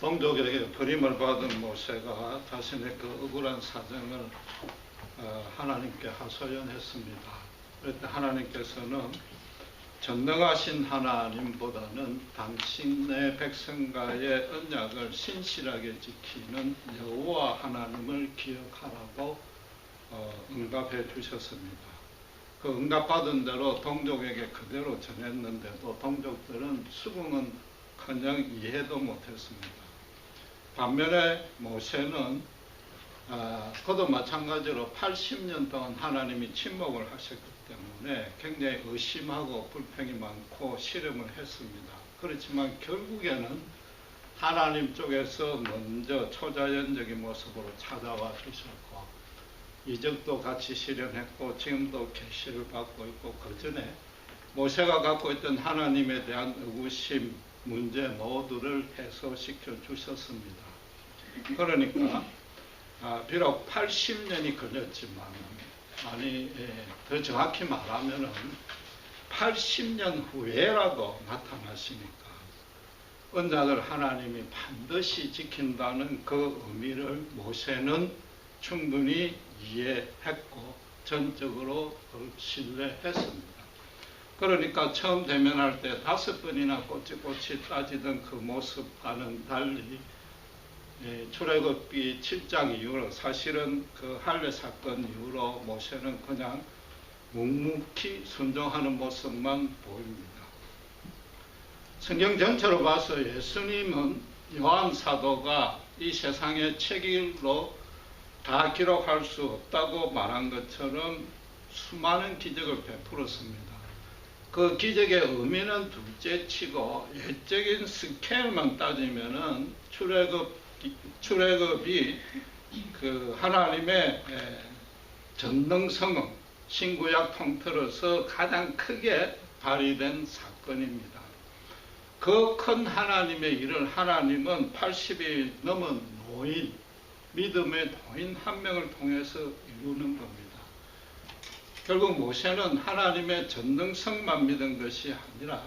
동족에게 버림을 받은 모세가 자신의 그 억울한 사정을 하나님께 하소연했습니다. 그럴 때 하나님께서는 전능하신 하나님보다는 당신의 백성과의 언약을 신실하게 지키는 여호와 하나님을 기억하라고 응답해 주셨습니다. 그 응답받은 대로 동족에게 그대로 전했는데도 동족들은 수긍은커녕 이해도 못했습니다. 반면에 모세는 그도 마찬가지로 80년 동안 하나님이 침묵을 하셨기 때문에 굉장히 의심하고 불평이 많고 실험을 했습니다. 그렇지만 결국에는 하나님 쪽에서 먼저 초자연적인 모습으로 찾아와 주셨고 이적도 같이 실현했고 지금도 계시를 받고 있고 그 전에 모세가 갖고 있던 하나님에 대한 의구심 문제 모두를 해소시켜 주셨습니다. 그러니까 비록 80년이 걸렸지만 더 정확히 말하면 80년 후에라도 나타나시니까 언약을 하나님이 반드시 지킨다는 그 의미를 모세는 충분히 이해했고 전적으로 신뢰했습니다. 그러니까 처음 대면할 때 5번이나 꼬치꼬치 따지던 그 모습과는 달리 출애굽기 7장 이후로 사실은 그 할례 사건 이후로 모세는 그냥 묵묵히 순종하는 모습만 보입니다. 성경 전체로 봐서 예수님은 요한 사도가 이 세상의 책일로 다 기록할 수 없다고 말한 것처럼 수많은 기적을 베풀었습니다. 그 기적의 의미는 둘째치고 예적인 스케일만 따지면은 출애굽이 그 하나님의 전능성은 신구약 통틀어서 가장 크게 발휘된 사건입니다. 그 큰 하나님의 일을 하나님은 80이 넘은 노인, 믿음의 노인 한 명을 통해서 이루는 겁니다. 결국 모세는 하나님의 전능성만 믿은 것이 아니라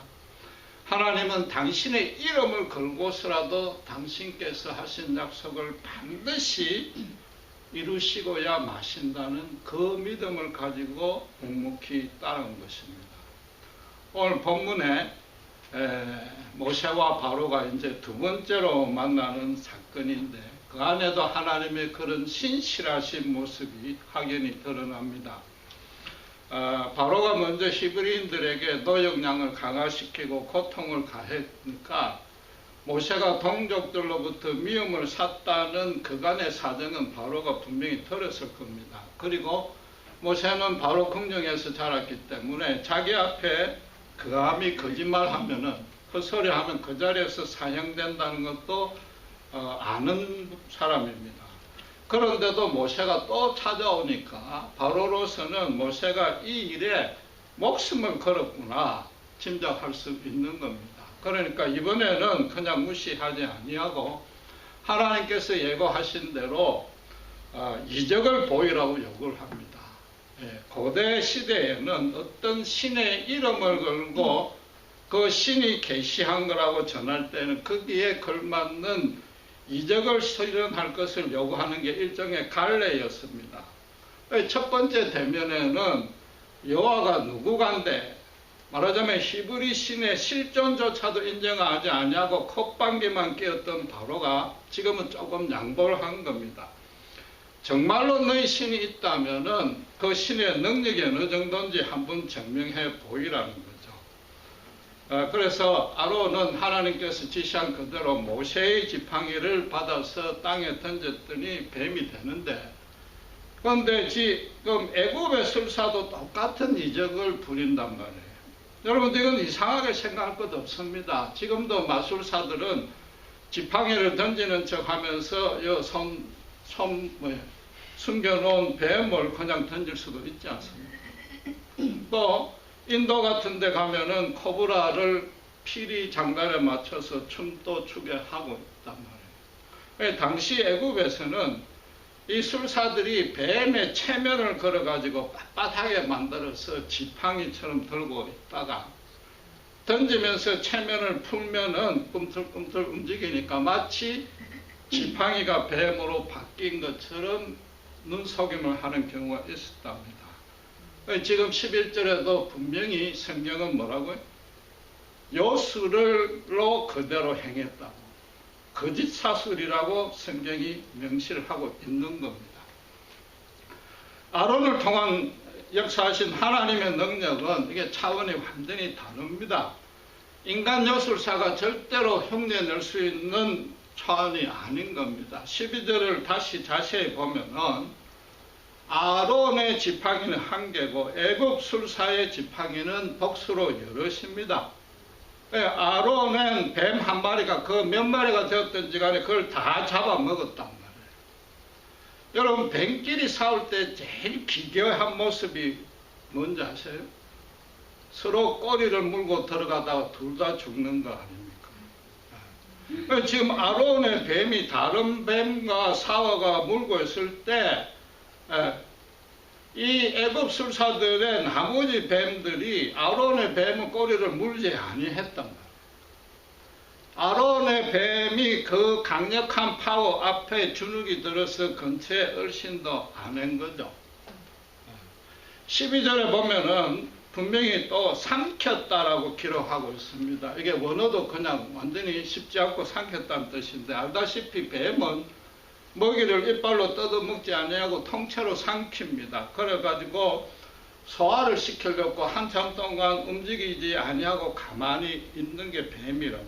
하나님은 당신의 이름을 걸고서라도 당신께서 하신 약속을 반드시 이루시고야 마신다는 그 믿음을 가지고 묵묵히 따라온 것입니다. 오늘 본문에 모세와 바로가 이제 두 번째로 만나는 사건인데 그 안에도 하나님의 그런 신실하신 모습이 확연히 드러납니다. 바로가 먼저 히브리인들에게 노역량을 강화시키고 고통을 가했으니까 모세가 동족들로부터 미움을 샀다는 그간의 사정은 바로가 분명히 들었을 겁니다. 그리고 모세는 바로 궁정에서 자랐기 때문에 자기 앞에 감히 거짓말하면은 헛소리하면 그 자리에서 사형된다는 것도 아는 사람입니다. 그런데도 모세가 또 찾아오니까 바로로서는 모세가 이 일에 목숨을 걸었구나 짐작할 수 있는 겁니다. 그러니까 이번에는 그냥 무시하지 아니하고 하나님께서 예고하신 대로 이적을 보이라고 요구를 합니다. 고대 시대에는 어떤 신의 이름을 걸고 그 신이 계시한 거라고 전할 때는 거기에 걸맞는 이적을 실현할 것을 요구하는 게 일종의 관례였습니다. 첫 번째 대면에는 여호와가 누구간데 말하자면 히브리 신의 실존조차도 인정하지 아니하고 콧방귀만 뀌었던 바로가 지금은 조금 양보를 한 겁니다. 정말로 너희 신이 있다면은 그 신의 능력이 어느 정도인지 한번 증명해 보이라는 거죠. 그래서 아론은 하나님께서 지시한 그대로 모세의 지팡이를 받아서 땅에 던졌더니 뱀이 되는데, 그런데 지금 애굽의 술사도 똑같은 이적을 부린단 말이에요. 여러분, 이건 이상하게 생각할 것 없습니다. 지금도 마술사들은 지팡이를 던지는 척 하면서 숨겨놓은 뱀을 그냥 던질 수도 있지 않습니까? 또 인도 같은 데 가면은 코브라를 피리 장단에 맞춰서 춤도 추게 하고 있단 말이에요. 당시 애굽에서는 이 술사들이 뱀의 체면을 걸어가지고 빳빳하게 만들어서 지팡이처럼 들고 있다가 던지면서 체면을 풀면은 꿈틀꿈틀 움직이니까 마치 지팡이가 뱀으로 바뀐 것처럼 눈속임을 하는 경우가 있었답니다. 지금 11절에도 분명히 성경은 뭐라고요? 요술로 그대로 행했다고, 거짓 사술이라고 성경이 명시를 하고 있는 겁니다. 아론을 통한 역사하신 하나님의 능력은 이게 차원이 완전히 다릅니다. 인간 요술사가 절대로 흉내낼 수 있는 차원이 아닌 겁니다. 12절을 다시 자세히 보면은 아론의 지팡이는 한 개고 애굽 술사의 지팡이는 복수로 여럿입니다. 아론은 뱀 한 마리가 그 몇 마리가 되었든지 간에 그걸 다 잡아먹었단 말이에요. 여러분, 뱀끼리 싸울 때 제일 기괴한 모습이 뭔지 아세요? 서로 꼬리를 물고 들어가다가 둘 다 죽는 거 아닙니까? 지금 아론의 뱀이 다른 뱀과 싸워가 물고 있을 때 이 애굽 술사들의 나머지 뱀들이 아론의 뱀의 꼬리를 물지 아니했단 말이에요. 아론의 뱀이 그 강력한 파워 앞에 주눅이 들어서 근처에 얼씬도 안 한 거죠. 12절에 보면은 분명히 또 삼켰다라고 기록하고 있습니다. 이게 원어도 그냥 완전히 쉽지 않고 삼켰다는 뜻인데, 알다시피 뱀은 먹이를 이빨로 뜯어먹지 아니하고 통째로 삼킵니다. 그래가지고 소화를 시키려고 한참 동안 움직이지 아니하고 가만히 있는 게 뱀이란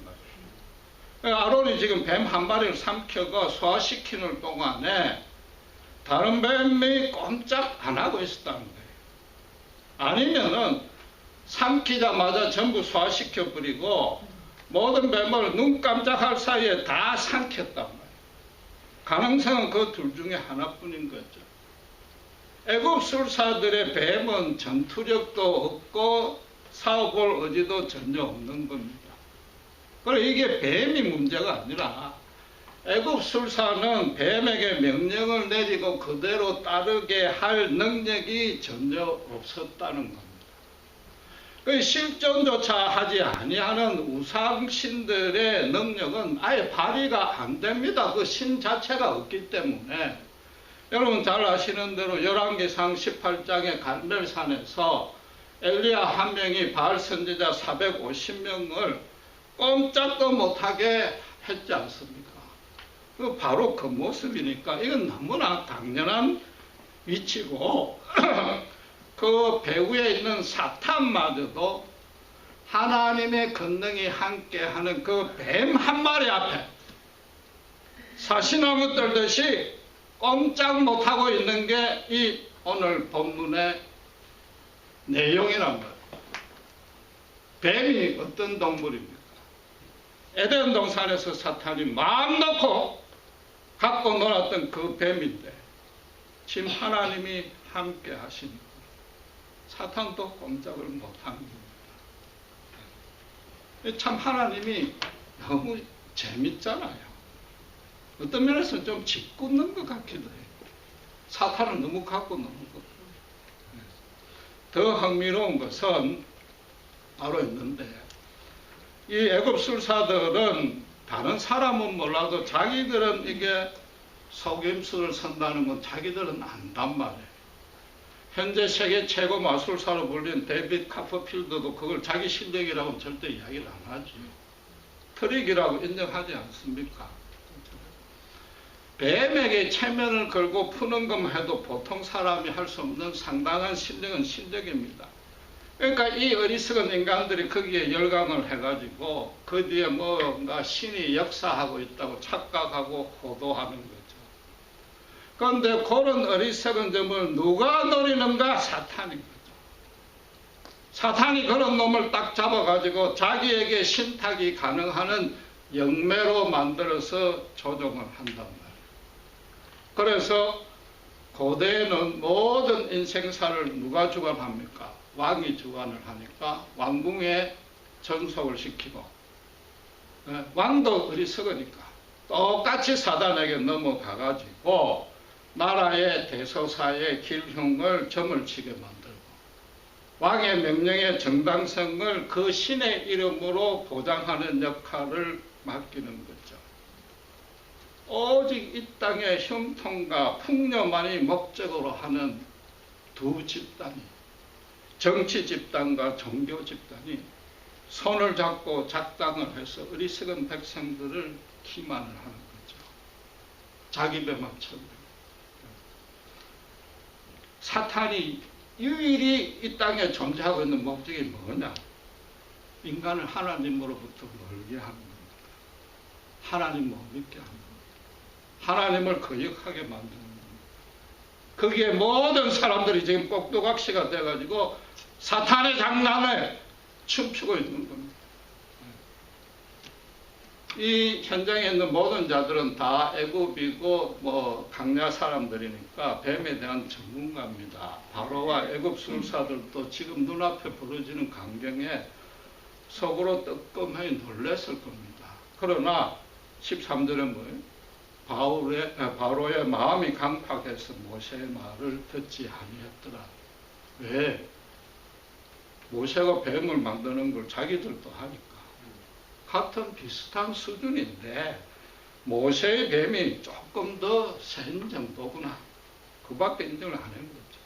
말이에요. 아론이 지금 뱀 한 마리를 삼켜가 소화시키는 동안에 다른 뱀이 꼼짝 안 하고 있었다는 거예요. 아니면은 삼키자마자 전부 소화시켜버리고 모든 뱀을 눈 깜짝할 사이에 다 삼켰단 말이에요. 가능성은 그 둘 중에 하나뿐인 거죠. 애굽 술사들의 뱀은 전투력도 없고 싸워볼 의지도 전혀 없는 겁니다. 그래, 이게 뱀이 문제가 아니라 애굽 술사는 뱀에게 명령을 내리고 그대로 따르게 할 능력이 전혀 없었다는 겁니다. 그 실존조차 하지 아니하는 우상신들의 능력은 아예 발휘가 안 됩니다. 그 신 자체가 없기 때문에. 여러분 잘 아시는 대로 열왕기상 18장의 갈멜산에서 엘리야 한 명이 바알 선지자 450명을 꼼짝도 못하게 했지 않습니까? 그 바로 그 모습이니까 이건 너무나 당연한 위치고 그 배후에 있는 사탄마저도 하나님의 권능이 함께하는 그 뱀 한 마리 앞에 사시나무 떨듯이 꼼짝 못하고 있는 게 이 오늘 본문의 내용이란 말이에요. 뱀이 어떤 동물입니까? 에덴 동산에서 사탄이 마음 놓고 갖고 놀았던 그 뱀인데 지금 하나님이 함께 하시니까 사탄도 꼼짝을 못한 겁니다. 참 하나님이 너무 재밌잖아요. 어떤 면에서 좀 짓궂는 것 같기도 해요. 사탄은 너무 갖고 노는 것. 더 흥미로운 것은 바로 있는데 이 애굽 술사들은 다른 사람은 몰라도 자기들은 이게 속임수를 선다는 건 자기들은 안단 말이에요. 현재 세계 최고 마술사로 불린 데이빗 카퍼필드도 그걸 자기 실력이라고 절대 이야기를 안 하죠. 트릭이라고 인정하지 않습니까? 뱀에게 체면을 걸고 푸는 것만 해도 보통 사람이 할 수 없는 상당한 실력은 실력입니다. 그러니까 이 어리석은 인간들이 거기에 열광을 해가지고 그 뒤에 뭔가 신이 역사하고 있다고 착각하고 호도하는 거죠. 그런데 그런 어리석은 점을 누가 노리는가? 사탄인 거죠. 사탄이 그런 놈을 딱 잡아가지고 자기에게 신탁이 가능한 영매로 만들어서 조종을 한단 말이에요. 그래서 고대에는 모든 인생사를 누가 주관합니까? 왕이 주관을 하니까 왕궁에 전속을 시키고, 왕도 어리석으니까 똑같이 사단에게 넘어가가지고 나라의 대소사의 길흉을 점을 치게 만들고, 왕의 명령의 정당성을 그 신의 이름으로 보장하는 역할을 맡기는 거죠. 오직 이 땅의 형통과 풍요만이 목적으로 하는 두 집단이, 정치 집단과 종교 집단이 손을 잡고 작당을 해서 어리석은 백성들을 기만을 하는 거죠. 자기 배만 채우는. 사탄이 유일히 이 땅에 존재하고 있는 목적이 뭐냐? 인간을 하나님으로부터 멀게 하는 겁니다. 하나님 못 믿게 하는 겁니다. 하나님을 거역하게 만드는 겁니다. 거기에 모든 사람들이 지금 꼭두각시가 돼가지고 사탄의 장난에 춤추고 있는 겁니다. 이 현장에 있는 모든 자들은 다 애굽이고 강야 사람들이니까 뱀에 대한 전문가입니다. 바로와 애굽 술사들도 지금 눈앞에 벌어지는 광경에 속으로 뜨끔하게 놀랐을 겁니다. 그러나 13절에 뭐예요? 바로의 마음이 강팍해서 모세의 말을 듣지 아니했더라. 왜? 모세가 뱀을 만드는 걸 자기들도 하니까. 같은 비슷한 수준인데 모세의 뱀이 조금 더 센 정도구나. 그밖에 인정을 안 한 거죠.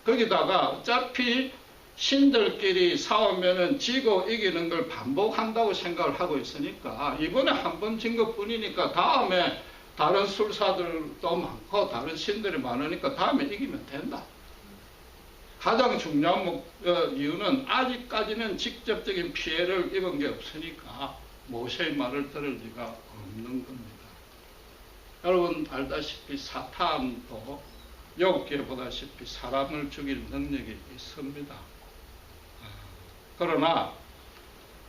거기다가 어차피 신들끼리 싸우면은 지고 이기는 걸 반복한다고 생각을 하고 있으니까 이번에 한 번 진 것뿐이니까 다음에 다른 술사들도 많고 다른 신들이 많으니까 다음에 이기면 된다. 가장 중요한 이유는 아직까지는 직접적인 피해를 입은 게 없으니까 모세의 말을 들을 리가 없는 겁니다. 여러분 알다시피 사탄도 욥기에 보다시피 사람을 죽일 능력이 있습니다. 그러나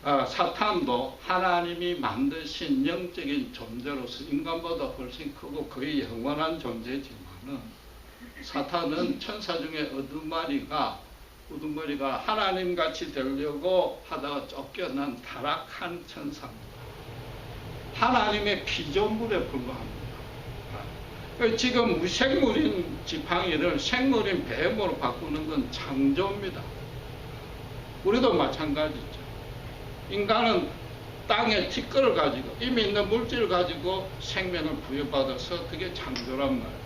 사탄도 하나님이 만드신 영적인 존재로서 인간보다 훨씬 크고 거의 영원한 존재지만은 사탄은 천사 중에 우두머리가 하나님같이 되려고 하다가 쫓겨난 타락한 천사입니다. 하나님의 피조물에 불과합니다. 지금 무생물인 지팡이를 생물인 뱀으로 바꾸는 건 창조입니다. 우리도 마찬가지죠. 인간은 땅의 티끌을 가지고 이미 있는 물질을 가지고 생명을 부여받아서 그게 창조란 말이에요.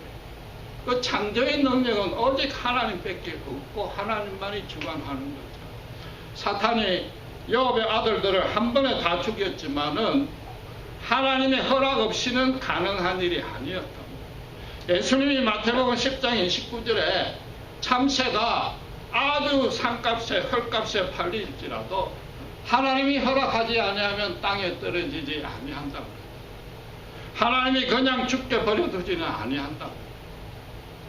그 창조의 능력은 오직 하나님밖에 없고 하나님만이 주관하는 거죠. 사탄이 욥의 아들들을 한 번에 다 죽였지만은 하나님의 허락 없이는 가능한 일이 아니었다. 예수님이 마태복음 10장 29절에 참새가 아주 상값에 헐값에 팔릴지라도 하나님이 허락하지 아니하면 땅에 떨어지지 아니한다고. 하나님이 그냥 죽게 버려두지는 아니한다고.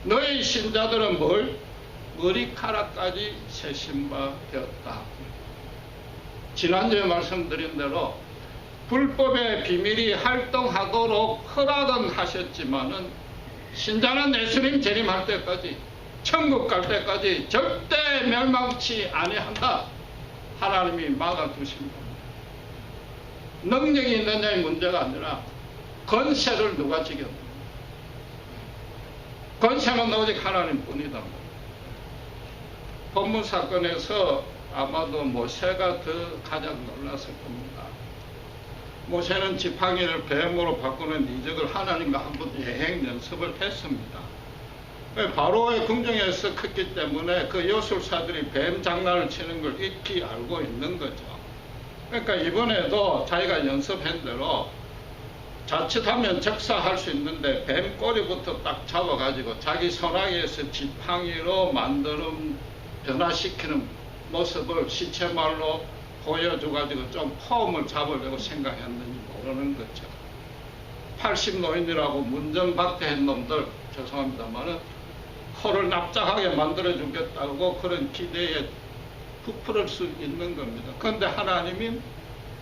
너희 신자들은 머리카락까지 세신 바 되었다. 지난주에 말씀드린 대로 불법의 비밀이 활동하도록 허락은 하셨지만은 신자는 예수님 재림할 때까지 천국 갈 때까지 절대 멸망치 아니한다. 하나님이 막아두신 겁니다. 능력이 있느냐의 문제가 아니라 권세를 누가 지켰느냐. 권세는 오직 하나님뿐이다. 본문 사건에서 아마도 모세가 더 가장 놀랐을 겁니다. 모세는 지팡이를 뱀으로 바꾸는 이적을 하나님과 한번 여행 연습을 했습니다. 바로의 궁정에서 컸기 때문에 그 여술사들이 뱀 장난을 치는 걸 익히 알고 있는 거죠. 그러니까 이번에도 자기가 연습한 대로 자칫하면 적사할 수 있는데 뱀 꼬리부터 딱 잡아가지고 자기 손아귀에서 지팡이로 만드는 변화시키는 모습을 시체말로 보여줘가지고 좀 폼을 잡으려고 생각했는지 모르는 거죠. 80노인이라고 문전박대한 놈들 죄송합니다만은 코를 납작하게 만들어주겠다고 그런 기대에 부풀을 수 있는 겁니다. 그런데 하나님이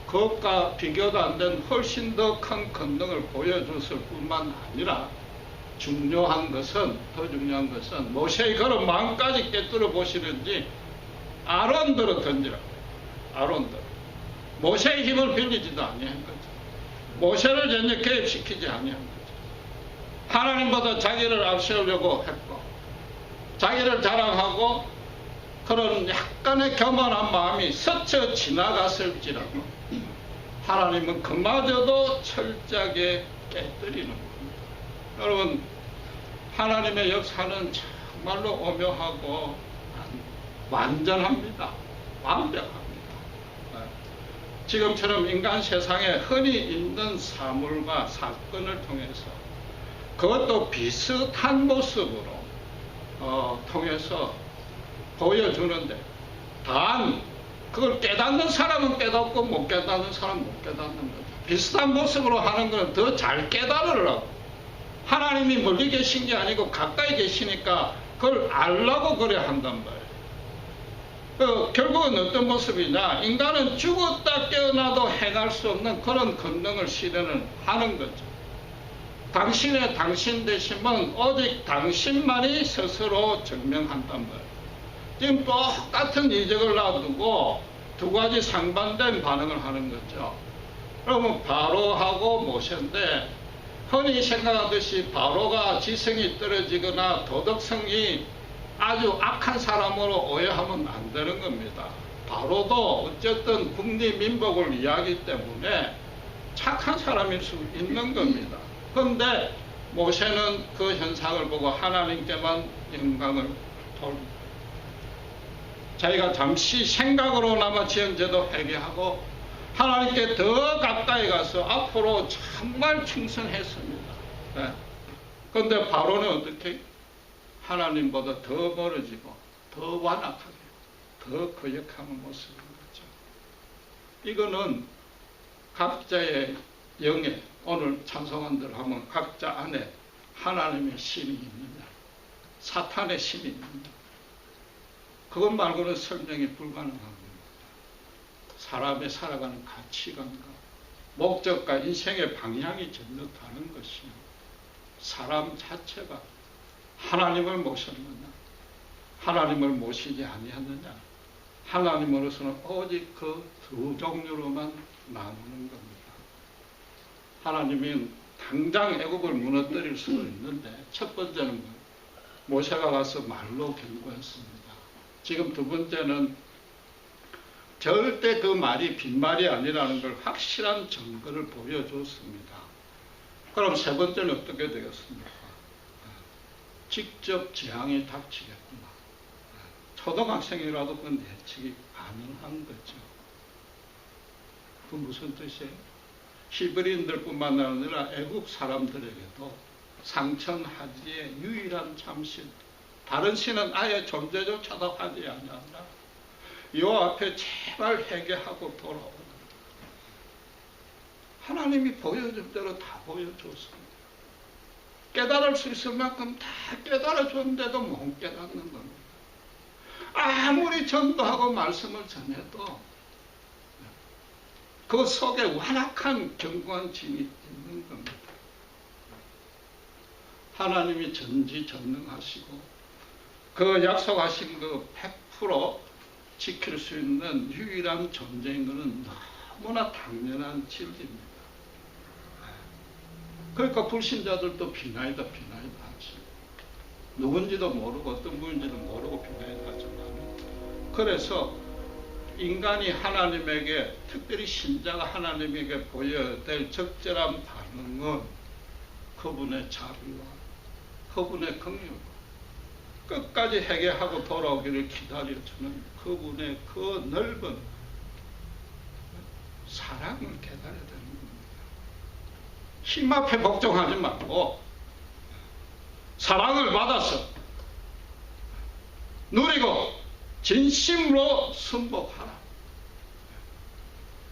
그것과 비교도 안 된 훨씬 더 큰 권능을 보여줬을 뿐만 아니라 더 중요한 것은 모세의 그런 마음까지 깨뜨려 보시는지 아론들을 던지라. 아론들. 모세의 힘을 빌리지도 아니한 거죠. 모세를 전혀 개입시키지 아니한 거죠. 하나님보다 자기를 앞세우려고 했고 자기를 자랑하고 그런 약간의 교만한 마음이 스쳐 지나갔을지라도 하나님은 그마저도 철저하게 깨뜨리는 겁니다. 여러분, 하나님의 역사는 정말로 오묘하고 완전합니다. 완벽합니다. 지금처럼 인간 세상에 흔히 있는 사물과 사건을 통해서 그것도 비슷한 모습으로 통해서 보여주는데, 단 그걸 깨닫는 사람은 깨닫고 못 깨닫는 사람은 못 깨닫는 거죠. 비슷한 모습으로 하는 것은 더 잘 깨달으려고, 하나님이 멀리 계신 게 아니고 가까이 계시니까 그걸 알라고 그래 한단 말이에요. 결국은 어떤 모습이냐, 인간은 죽었다 깨어나도 행할 수 없는 그런 권능을 실현을 하는 거죠. 당신의 당신 되심은 오직 당신만이 스스로 증명한단 말이에요. 지금 똑같은 이적을 놔두고 두 가지 상반된 반응을 하는 거죠. 그러면 바로하고 모세인데, 흔히 생각하듯이 바로가 지성이 떨어지거나 도덕성이 아주 악한 사람으로 오해하면 안 되는 겁니다. 바로도 어쨌든 국리민복을 이해하기 때문에 착한 사람일 수 있는 겁니다. 그런데 모세는 그 현상을 보고 하나님께만 영광을 돌립니다. 자기가 잠시 생각으로나마 지은 죄도 회개하고 하나님께 더 가까이 가서 앞으로 정말 충성했습니다. 네. 그런데 바로는 어떻게? 하나님보다 더 멀어지고 더 완악하게, 더 거역하는 모습인 거죠. 이거는 각자의 영에, 오늘 찬송원들 하면 각자 안에 하나님의 신이 있느냐, 사탄의 신이 있느냐, 그것 말고는 설명이 불가능한 겁니다. 사람의 살아가는 가치관과 목적과 인생의 방향이 전혀 다른 것이요, 사람 자체가 하나님을 모셨느냐, 하나님을 모시지 아니하느냐, 하나님으로서는 오직 그 두 종류로만 나누는 겁니다. 하나님은 당장 애국을 무너뜨릴 수도 있는데, 첫 번째는 모세가 가서 말로 경고했습니다. 지금 두 번째는 절대 그 말이 빈말이 아니라는 걸 확실한 증거를 보여줬습니다. 그럼 세 번째는 어떻게 되겠습니까? 직접 재앙이 닥치겠구나. 초등학생이라도 그건 예측이 가능한 거죠. 그 무슨 뜻이에요? 히브리인들뿐만 아니라 애국 사람들에게도 상천하지의 유일한 참신, 다른 신은 아예 존재조차도 하지 아니한다. 요 앞에 제발 회개하고 돌아오라. 하나님이 보여줄 대로 다 보여줬습니다. 깨달을 수 있을 만큼 다 깨달아줬는데도 못 깨닫는 겁니다. 아무리 전도하고 말씀을 전해도 그 속에 완악한 견고한 진이 있는 겁니다. 하나님이 전지전능하시고 그 약속하신 그 100% 지킬 수 있는 유일한 존재인 것은 너무나 당연한 진리입니다. 그러니까 불신자들도 비나이다 하지. 누군지도 모르고 어떤 분인지도 모르고 비나이다 하지만, 그래서 인간이 하나님에게, 특별히 신자가 하나님에게 보여야 될 적절한 반응은 그분의 자비와 그분의 긍휼, 끝까지 회개하고 돌아오기를 기다려주는 그분의 그 넓은 사랑을 깨달아야 되는 겁니다. 힘 앞에 복종하지 말고 사랑을 받아서 누리고 진심으로 순복하라.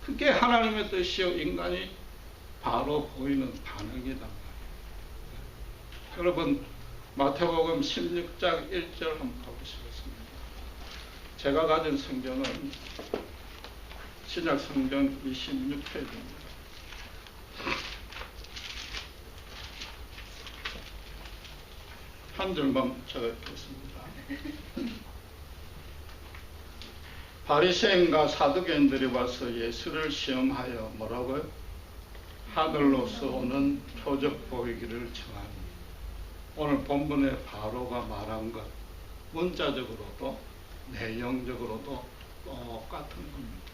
그게 하나님의 뜻이요, 인간이 바로 보이는 반응이란 말이에요. 여러분, 마태복음 16장 1절 한번 보시겠습니다. 제가 가진 성경은 신약 성경 26페이지입니다. 한 줄만 적어보겠습니다. 바리새인과 사두개인들이 와서 예수를 시험하여 뭐라고요? 하늘로서 오는 표적 보이기를 청하니. 오늘 본문의 바로가 말한 것, 문자적으로도 내용적으로도 똑같은 겁니다.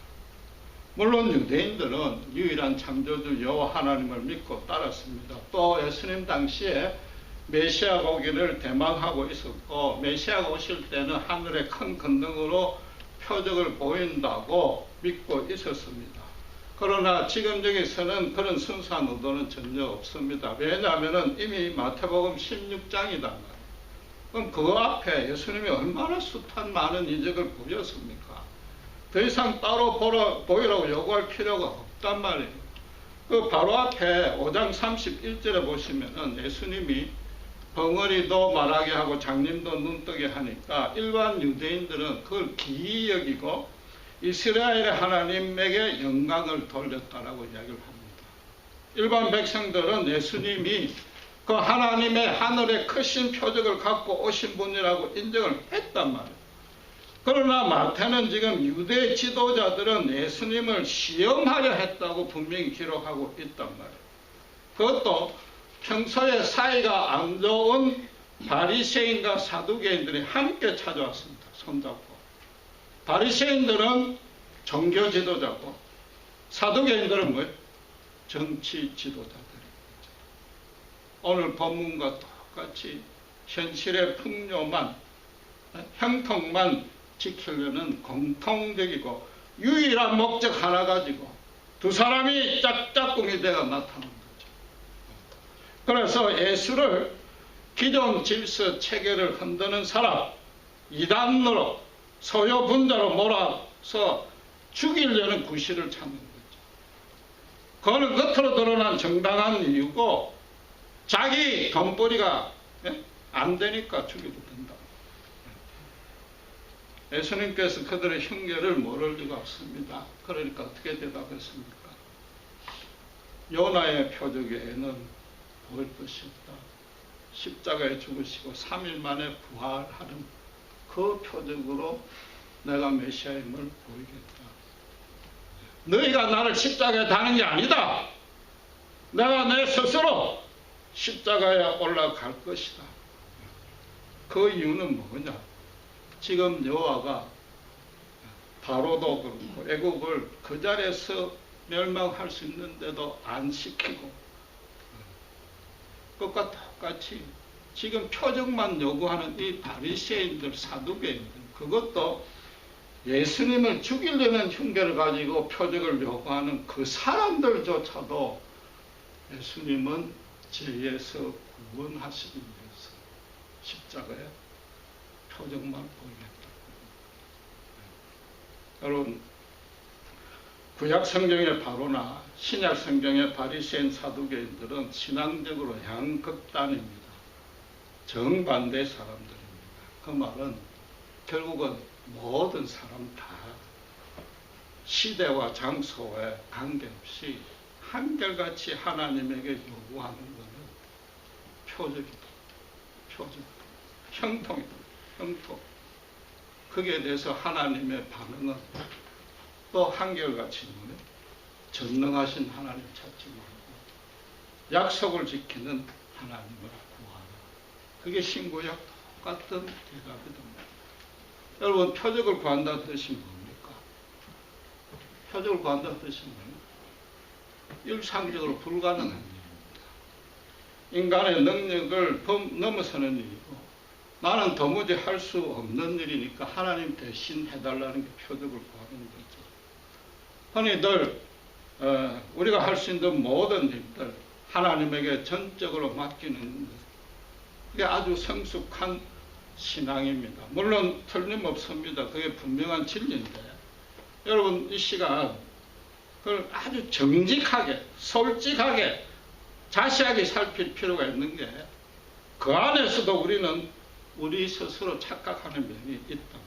물론 유대인들은 유일한 창조주 여호와 하나님을 믿고 따랐습니다. 또 예수님 당시에 메시아가 오기를 대망하고 있었고, 메시아가 오실 때는 하늘의 큰 권능으로 표적을 보인다고 믿고 있었습니다. 그러나 지금 여기서는 그런 순수한 의도는 전혀 없습니다. 왜냐하면 이미 마태복음 16장이단 말이에요. 그럼 그 앞에 예수님이 얼마나 숱한 많은 이적을 보였습니까? 더 이상 따로 보이라고 요구할 필요가 없단 말이에요. 그 바로 앞에 5장 31절에 보시면은 예수님이 벙어리도 말하게 하고 장님도 눈뜨게 하니까 일반 유대인들은 그걸 기이 여기고 이스라엘의 하나님에게 영광을 돌렸다라고 이야기를 합니다. 일반 백성들은 예수님이 그 하나님의 하늘의 크신 표적을 갖고 오신 분이라고 인정을 했단 말이에요. 그러나 마태는 지금 유대 지도자들은 예수님을 시험하려 했다고 분명히 기록하고 있단 말이에요. 그것도 평소에 사이가 안 좋은 바리새인과 사두개인들이 함께 찾아왔습니다. 손잡고. 바리새인들은 종교 지도자고 사두개인들은 뭐예요? 정치 지도자들입니다. 오늘 본문과 똑같이 현실의 풍요만, 형통만 지키려는 공통적이고 유일한 목적 하나 가지고 두 사람이 짝짝꿍이 되어 나타난 거죠. 그래서 예수를 기존 질서 체계를 흔드는 사람, 이단으로 소요 분자로 몰아서 죽이려는 구실을 찾는 거죠. 그거는 겉으로 드러난 정당한 이유고 자기 돈벌이가 안 되니까 죽여도 된다. 예수님께서 그들의 흉계를 모를 리가 없습니다. 그러니까 어떻게 대답했습니까? 요나의 표적에는 볼 것이 없다. 십자가에 죽으시고 3일 만에 부활하는 그 표적으로 내가 메시아임을 보이겠다. 너희가 나를 십자가에 다는 게 아니다. 내가 내 스스로 십자가에 올라갈 것이다. 그 이유는 뭐냐? 지금 여호와가 바로도 그렇고 애국을 그 자리에서 멸망할 수 있는데도 안 시키고 그것과 똑같이 지금 표적만 요구하는 이 바리새인들, 사두개인들, 그것도 예수님을 죽이려는 흉계를 가지고 표적을 요구하는 그 사람들조차도 예수님은 죄에서 구원하시기 위해서 십자가에 표적만 보이겠다. 여러분, 구약 성경의 바로나 신약 성경의 바리새인 사두개인들은 신앙적으로 양극단입니다. 정반대 사람들입니다. 그 말은 결국은 모든 사람 다 시대와 장소에 관계없이 한결같이 하나님에게 요구하는 것은 표적이다. 표적. 형통이다. 형통. 거기에 대해서 하나님의 반응은 또 한결같이 뭐예요? 전능하신 하나님 찾지 말고 약속을 지키는 하나님을 구하라. 그게 신구약 똑같은 대답이다. 여러분, 표적을 구한다는 뜻이 뭡니까? 표적을 구한다는 뜻이 뭐예요? 일상적으로 불가능한 일입니다. 인간의 능력을 넘어서는 일이고 나는 도무지 할 수 없는 일이니까 하나님 대신 해달라는 게 표적을 구하는 거죠. 흔히들 우리가 할 수 있는 모든 일들 하나님에게 전적으로 맡기는 것, 이게 아주 성숙한 신앙입니다. 물론 틀림없습니다. 그게 분명한 진리인데 여러분, 이 시간 그걸 아주 정직하게 솔직하게 자세하게 살필 필요가 있는 게 그 안에서도 우리는 우리 스스로 착각하는 면이 있다.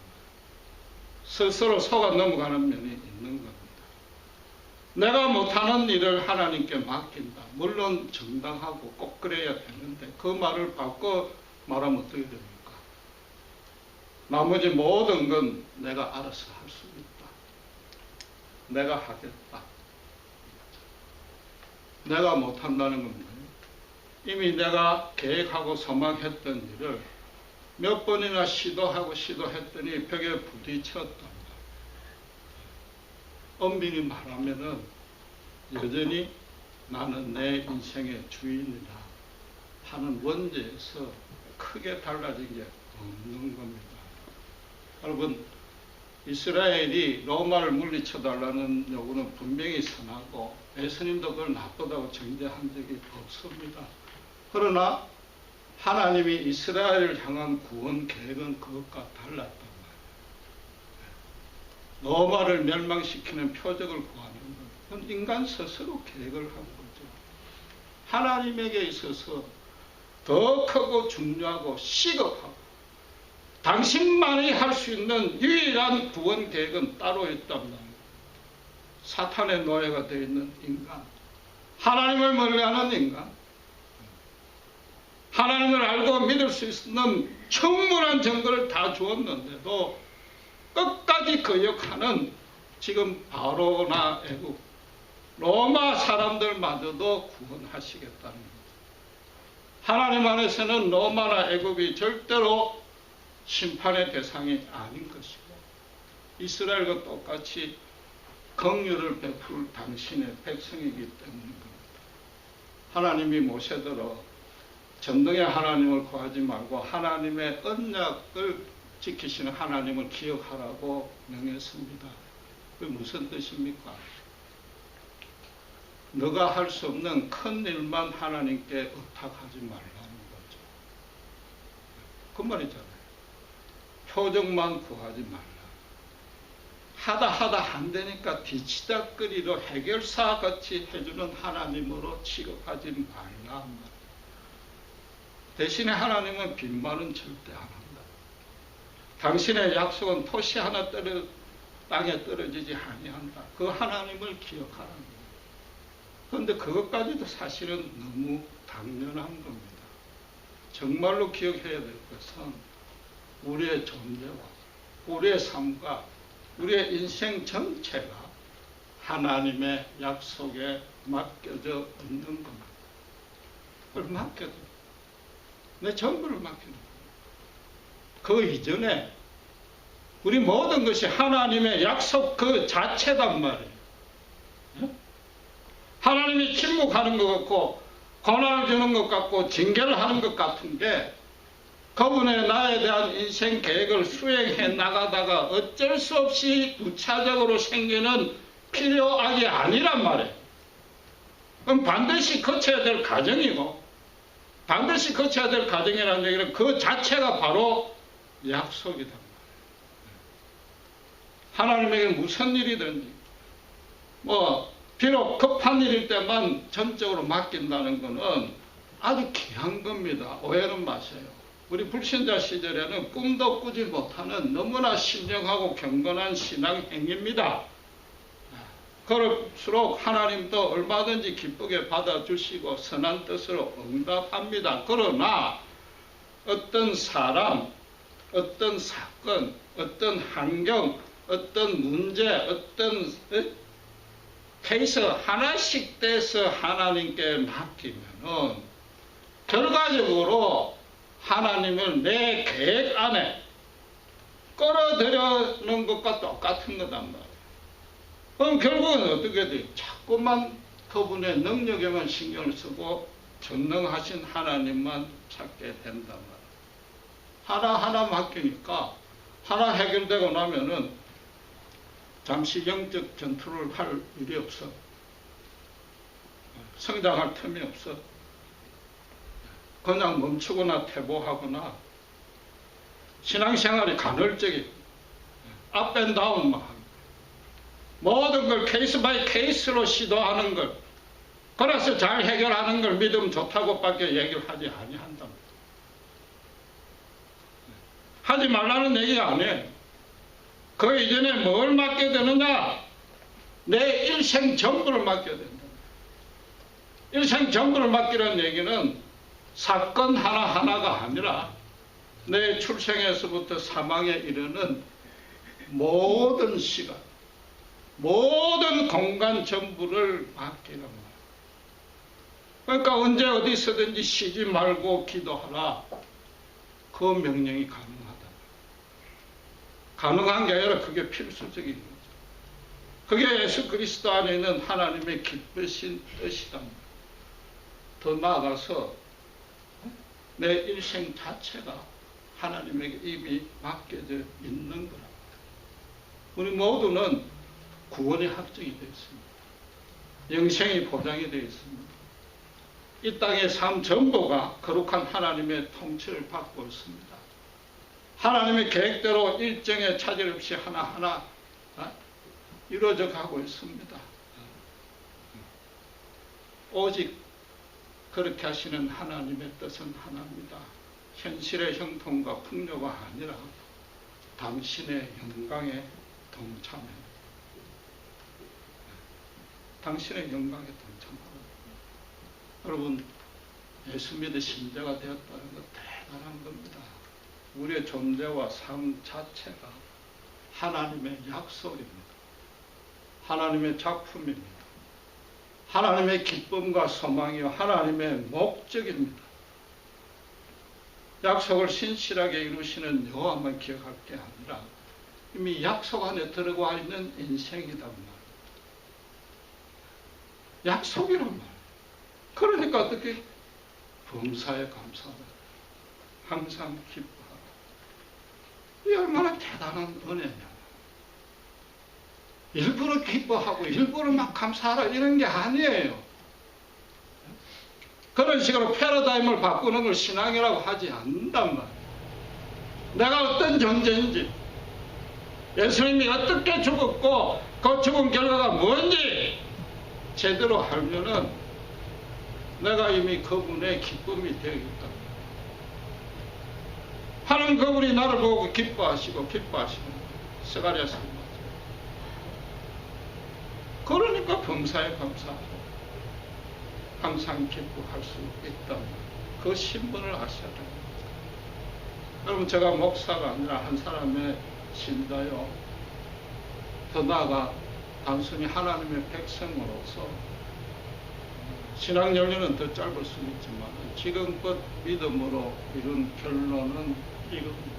스스로 속아 넘어가는 면이 있는 겁니다. 내가 못하는 일을 하나님께 맡긴다. 물론 정당하고 꼭 그래야 되는데 그 말을 바꿔 말하면 어떻게 됩니까? 나머지 모든 건 내가 알아서 할 수 있다. 내가 하겠다. 내가 못한다는 건 뭐예요? 이미 내가 계획하고 소망했던 일을 몇 번이나 시도했더니 벽에 부딪혔다. 엄밀히 말하면은 여전히 나는 내 인생의 주인이다 하는 원죄에서 크게 달라진 게 없는 겁니다. 여러분, 이스라엘이 로마를 물리쳐달라는 요구는 분명히 선하고 예수님도 그걸 나쁘다고 정죄한 적이 없습니다. 그러나 하나님이 이스라엘을 향한 구원 계획은 그것과 달랐단 말이에요. 로마를 멸망시키는 표적을 구하는 건 인간 스스로 계획을 한 거죠. 하나님에게 있어서 더 크고 중요하고 시급하고 당신만이 할 수 있는 유일한 구원 계획은 따로 있단 말이에요. 사탄의 노예가 되어 있는 인간, 하나님을 멀리하는 인간, 하나님을 알고 믿을 수 있는 충분한 증거를 다 주었는데도 끝까지 거역하는 지금 바로나 애국, 로마 사람들마저도 구원하시겠다는 거죠. 하나님 안에서는 로마나 애국이 절대로 심판의 대상이 아닌 것이고 이스라엘과 똑같이 긍휼을 베풀 당신의 백성이기 때문입니다. 하나님이 모세더러 전능의 하나님을 구하지 말고 하나님의 언약을 지키시는 하나님을 기억하라고 명했습니다. 그게 무슨 뜻입니까? 너가 할 수 없는 큰 일만 하나님께 의탁하지 말라는 거죠. 그 말이잖아요. 표적만 구하지 말라. 하다 안 되니까 뒤치다거리로 해결사 같이 해주는 하나님으로 취급하지 말라. 대신에 하나님은 빈말은 절대 안 한다. 당신의 약속은 토시 하나 땅에 떨어지지 아니한다. 그 하나님을 기억하라는 거예요. 그런데 그것까지도 사실은 너무 당연한 겁니다. 정말로 기억해야 될 것은 우리의 존재와 우리의 삶과 우리의 인생 전체가 하나님의 약속에 맡겨져 있는 겁니다. 그걸 맡겨져. 내 전부를 맡기는 겁니다. 그 이전에 우리 모든 것이 하나님의 약속 그 자체단 말이에요. 하나님이 침묵하는 것 같고 고난을 주는 것 같고 징계를 하는 것 같은 게 그분의 나에 대한 인생 계획을 수행해 나가다가 어쩔 수 없이 부차적으로 생기는 필요악이 아니란 말이에요. 그럼 반드시 거쳐야 될 과정이고 반드시 거쳐야 될 과정이라는 얘기는 그 자체가 바로 약속이다. 하나님에게 무슨 일이든지 비록 급한 일일 때만 전적으로 맡긴다는 것은 아주 귀한 겁니다. 오해는 마세요. 우리 불신자 시절에는 꿈도 꾸지 못하는 너무나 신령하고 경건한 신앙 행위입니다. 그럴수록 하나님도 얼마든지 기쁘게 받아주시고 선한 뜻으로 응답합니다. 그러나 어떤 사람, 어떤 사건, 어떤 환경, 어떤 문제, 어떤 케이스 하나씩 떼서 하나님께 맡기면은 결과적으로 하나님을 내 계획 안에 끌어들여는 것과 똑같은 거단 말이에요. 그럼 결국은 어떻게 돼요? 자꾸만 그분의 능력에만 신경을 쓰고 전능하신 하나님만 찾게 된단 말이에요. 하나하나 맡기니까 하나 해결되고 나면은 잠시 영적 전투를 할 일이 없어. 성장할 틈이 없어. 그냥 멈추거나 퇴보하거나 신앙생활이 간헐적이고 업앤다운만 하고 모든 걸 케이스 바이 케이스로 시도하는 걸 그래서 잘 해결하는 걸 믿음 좋다고밖에 얘기를 하지 아니한다. 하지 말라는 얘기가 아니에요. 그 이전에 뭘 맡게 되느냐? 내 일생 전부를 맡겨야 된다. 일생 전부를 맡기라는 얘기는 사건 하나하나가 아니라 내 출생에서부터 사망에 이르는 모든 시간, 모든 공간 전부를 맡기는 거예요. 그러니까 언제 어디서든지 쉬지 말고 기도하라. 그 명령이 가능하다. 가능한 게 아니라 그게 필수적인 거죠. 그게 예수 그리스도 안에 있는 하나님의 기쁘신 뜻이다. 더 나아가서 내 일생 자체가 하나님에게 이미 맡겨져 있는 거라. 우리 모두는 구원이 확정이 되어 있습니다. 영생이 보장이 되어 있습니다. 이 땅의 삶 전부가 거룩한 하나님의 통치를 받고 있습니다. 하나님의 계획대로 일정에 차질 없이 하나하나 이루어져 가고 있습니다. 오직 그렇게 하시는 하나님의 뜻은 하나입니다. 현실의 형통과 풍요가 아니라 당신의 영광에 동참해. 당신의 영광에 동참하는. 여러분, 예수 믿의 신자가 되었다는 것 대단한 겁니다. 우리의 존재와 삶 자체가 하나님의 약속입니다. 하나님의 작품입니다. 하나님의 기쁨과 소망이요 하나님의 목적입니다. 약속을 신실하게 이루시는 여호와만 기억할 게 아니라 이미 약속 안에 들어가 있는 인생이란 말이에요. 약속이란 말이에요. 그러니까 어떻게 범사에 감사하다. 항상 기뻐하다. 이 얼마나 대단한 은혜냐. 일부러 기뻐하고 일부러 막 감사하라 이런 게 아니에요. 그런 식으로 패러다임을 바꾸는 걸 신앙이라고 하지 않는단 말이에요. 내가 어떤 존재인지, 예수님이 어떻게 죽었고 그 죽은 결과가 뭔지 제대로 알면은 내가 이미 그분의 기쁨이 되어 있다. 하나님 그분이 나를 보고 기뻐하시는 스가랴서 맞아요. 그러니까 범사에 감사하고 항상 기뻐할 수 있다. 그 신분을 아셔야 됩니다. 여러분, 제가 목사가 아니라 한 사람의 신자요. 더 나아가 단순히 하나님의 백성으로서 신앙 연륜은 더 짧을 수는 있지만 지금껏 믿음으로 이룬 결론은 이겁니다.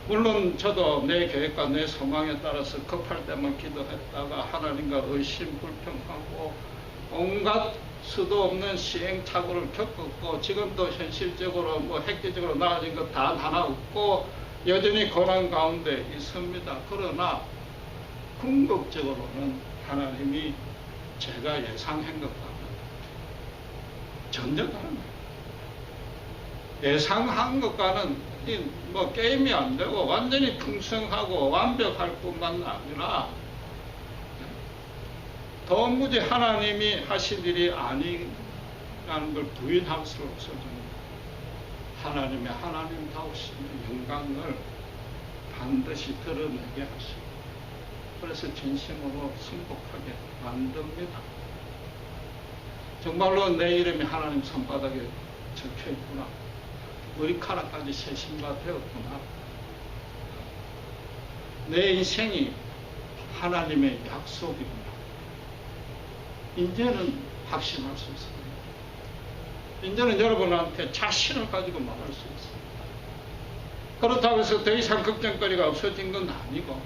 물론 저도 내 계획과 내 소망에 따라서 급할 때만 기도했다가 하나님과 의심 불평하고 온갖 수도 없는 시행착오를 겪었고 지금도 현실적으로 획기적으로 나아진 것 단 하나 없고 여전히 고난 가운데 있습니다. 그러나 궁극적으로는 하나님이 제가 예상한 것과는 전혀 다른 거예요. 예상한 것과는 게임이 안 되고 완전히 풍성하고 완벽할 뿐만 아니라 도무지 하나님이 하신 일이 아니라는 걸 부인할 수 없어집니다. 하나님의 하나님다우신 영광을 반드시 드러내게 하시고 그래서 진심으로 승복하게 만듭니다. 정말로 내 이름이 하나님 손바닥에 적혀있구나. 머리카락까지 세심가 되었구나. 내 인생이 하나님의 약속입니다. 이제는 확신할 수 있습니다. 이제는 여러분한테 자신을 가지고 말할 수 있습니다. 그렇다고 해서 더 이상 걱정거리가 없어진 건 아니고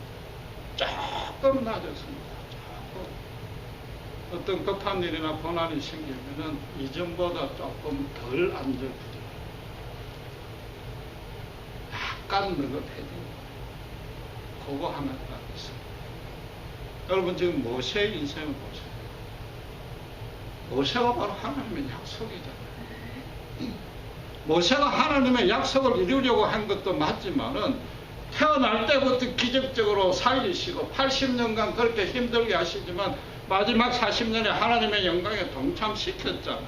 조금 낮았습니다. 조금 어떤 급한 일이나 고난이 생기면은 이전보다 조금 덜 안절부절 약간 느긋해진 거. 그거 하나가 있어요. 여러분 지금 모세의 인생을 보세요. 모세가 바로 하나님의 약속이잖아요. 모세가 하나님의 약속을 이루려고 한 것도 맞지만은 태어날 때부터 기적적으로 살리시고 80년간 그렇게 힘들게 하시지만 마지막 40년에 하나님의 영광에 동참시켰잖아요.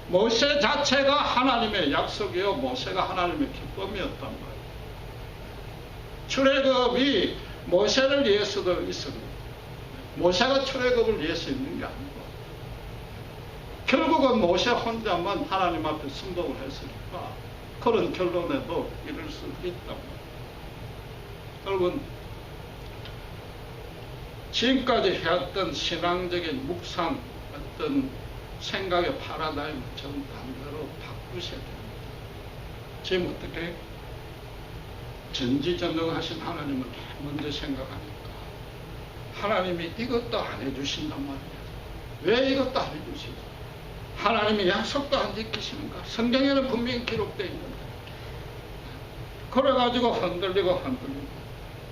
모세 자체가 하나님의 약속이요 모세가 하나님의 기쁨이었단 말이에요. 출애굽이 모세를 위해서도 있습니다. 모세가 출애굽을 위해서 있는 게 아니고 결국은 모세 혼자만 하나님 앞에 순복을 했으니까 그런 결론에도 이를 수 있단 말이에요. 여러분 지금까지 해왔던 신앙적인 묵상 어떤 생각의 파라다임을 정반대로 바꾸셔야 됩니다. 지금 어떻게 전지전능하신 하나님을 먼저 생각하니까 하나님이 이것도 안 해주신단 말이에요. 왜 이것도 안 해주시죠? 하나님이 약속도 안 지키시는가? 성경에는 분명히 기록되어 있는데 그래가지고 흔들리고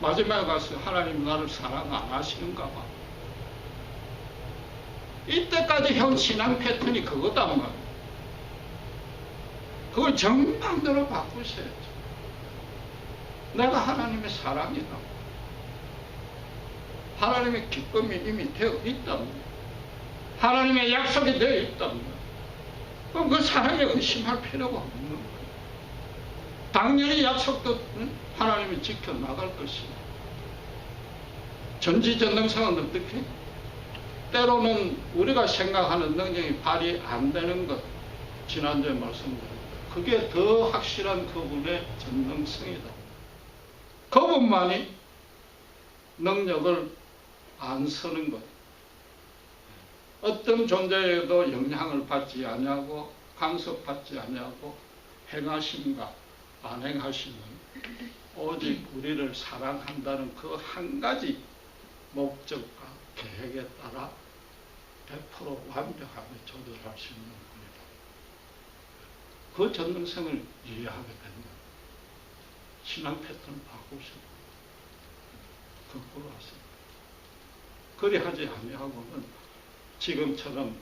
마지막에 가서 하나님 나를 사랑 안 하시는가 봐. 이때까지 형 신앙 패턴이 그거단 말이에요. 그걸 정반대로 바꾸셔야죠. 내가 하나님의 사랑이다. 하나님의 기쁨이 이미 되어 있답니다. 하나님의 약속이 되어 있답니다. 그럼 그 사랑에 의심할 필요가 없는 거예요. 당연히 약속도 하나님이 지켜나갈 것이고 전지전능성은 어떻게? 때로는 우리가 생각하는 능력이 발휘 안 되는 것, 지난주에 말씀드렸다. 그게 더 확실한 그분의 전능성이다. 그분만이 능력을 안 쓰는 것. 어떤 존재에도 영향을 받지 아니하고 간섭받지 아니하고 행하심과 안 행하심은 오직 우리를 사랑한다는 그 한 가지 목적과 계획에 따라 100% 완벽하게 조절할 수 있는 겁니다. 그 전능성을 이해하게 되면 신앙 패턴을 바꾸시고 거꾸로 하세요. 그리하지 아니하고는 지금처럼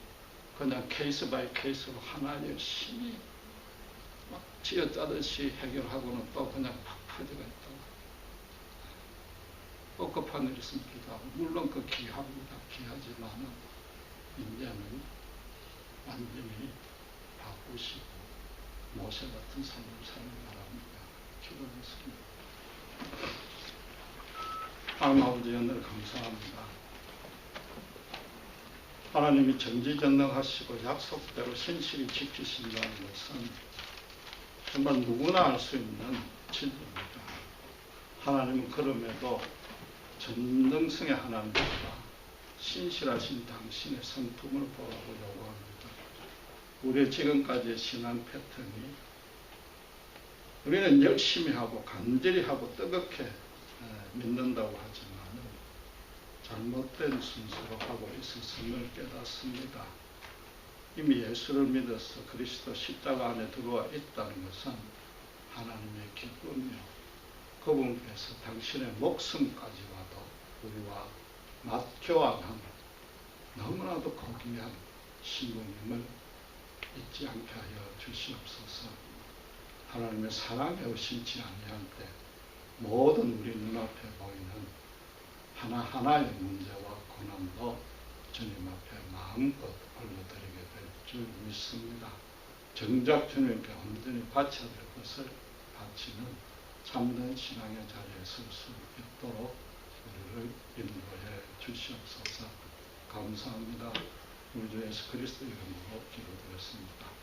그냥 케이스 바이 케이스로 하나 열심히 막 쥐어짜듯이 해결하고는 또 그냥 팍 퍼져가 있다가 또 급한 일 있으면 기도하고 물론 그 귀합니다. 귀하지만은 이제는 완전히 바꾸시고 모세 같은 삶을 살기 바랍니다. 기도했습니다. 하나님 아버지 연을 감사합니다. 하나님이 전지전능하시고 약속대로 신실히 지키신다는 것은 정말 누구나 알 수 있는 진리입니다. 하나님은 그럼에도 전능성의 하나님입니다. 신실하신 당신의 성품을 보라고 요구합니다. 우리의 지금까지의 신앙 패턴이 우리는 열심히 하고 간절히 하고 뜨겁게 믿는다고 하지만 잘못된 순서로 하고 있었음을 깨닫습니다. 이미 예수를 믿어서 그리스도 십자가 안에 들어와 있다는 것은 하나님의 기쁨이요. 그분께서 당신의 목숨까지와도 우리와 맞교환하는 너무나도 고귀한 신부님을 잊지 않게 하여 주시옵소서. 하나님의 사랑에 의심치 아니할 때 모든 우리 눈앞에 보이는 하나하나의 문제와 고난도 주님 앞에 마음껏 올려드리게 될 줄 믿습니다. 정작 주님께 온전히 바쳐야 될 것을 바치는 참된 신앙의 자리에 설 수 있도록 우리를 인도해 주시옵소서. 감사합니다. 우리 주 예수 그리스도 이름으로 기도드렸습니다.